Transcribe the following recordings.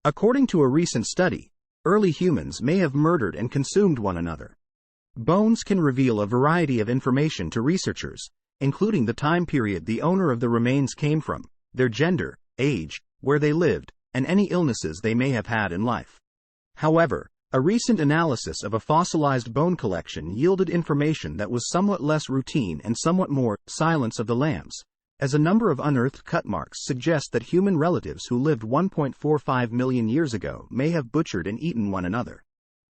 According to a recent study, early humans may have murdered and consumed one another. Bones can reveal a variety of information to researchers, including the time period the owner of the remains came from, their gender, age, where they lived, and any illnesses they may have had in life. However, a recent analysis of a fossilized bone collection yielded information that was somewhat less routine and somewhat more Silence of the Lambs, as a number of unearthed cut marks suggest that human relatives who lived 1.45 million years ago may have butchered and eaten one another.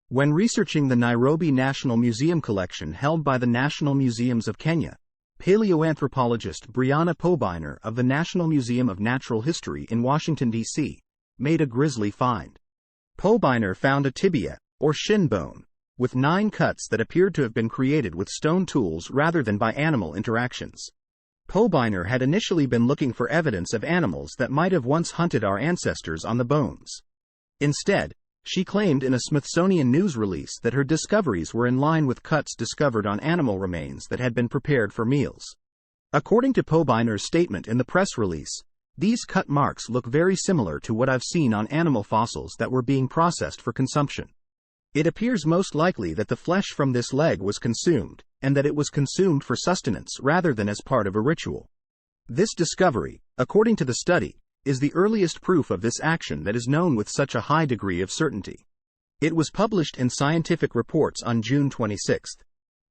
When researching the Nairobi National Museum collection held by the National Museums of Kenya, paleoanthropologist Brianna Pobiner of the National Museum of Natural History in Washington, D.C., made a grisly find. Pobiner found a tibia, or shin bone, with 9 cuts that appeared to have been created with stone tools rather than by animal interactions. Pobiner had initially been looking for evidence of animals that might have once hunted our ancestors on the bones. Instead, she claimed in a Smithsonian news release that her discoveries were in line with cuts discovered on animal remains that had been prepared for meals. According to Pobiner's statement in the press release, these cut marks look very similar to what I've seen on animal fossils that were being processed for consumption. It appears most likely that the flesh from this leg was consumed, and that it was consumed for sustenance rather than as part of a ritual. This discovery, according to the study, is the earliest proof of this action that is known with such a high degree of certainty. It was published in Scientific Reports on June 26.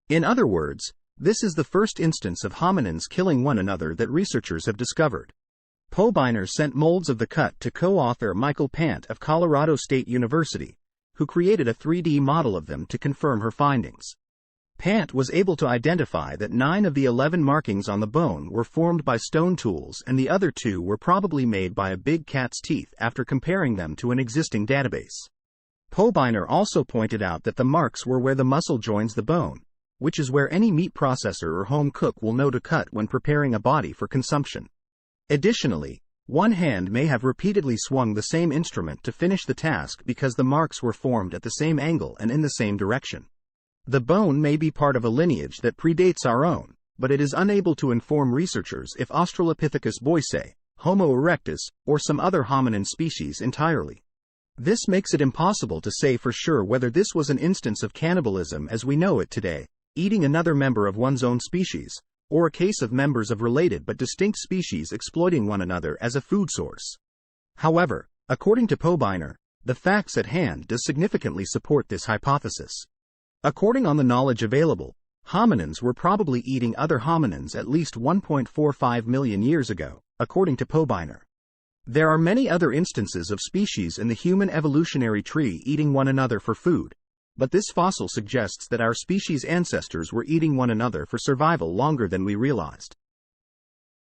In other words, this is the first instance of hominins killing one another that researchers have discovered. Pobiner sent molds of the cut to co-author Michael Pant of Colorado State University, who created a 3D model of them to confirm her findings. Pant was able to identify that 9 of the 11 markings on the bone were formed by stone tools and the other 2 were probably made by a big cat's teeth after comparing them to an existing database. Pobiner also pointed out that the marks were where the muscle joins the bone, which is where any meat processor or home cook will know to cut when preparing a body for consumption. Additionally, one hand may have repeatedly swung the same instrument to finish the task because the marks were formed at the same angle and in the same direction. The bone may be part of a lineage that predates our own, but it is unable to inform researchers if Australopithecus boisei, Homo erectus, or some other hominin species entirely. This makes it impossible to say for sure whether this was an instance of cannibalism as we know it today, eating another member of one's own species, or a case of members of related but distinct species exploiting one another as a food source. However, according to Pobiner, the facts at hand do significantly support this hypothesis. According on the knowledge available, hominins were probably eating other hominins at least 1.45 million years ago, according to Pobiner. There are many other instances of species in the human evolutionary tree eating one another for food, but this fossil suggests that our species' ancestors were eating one another for survival longer than we realized.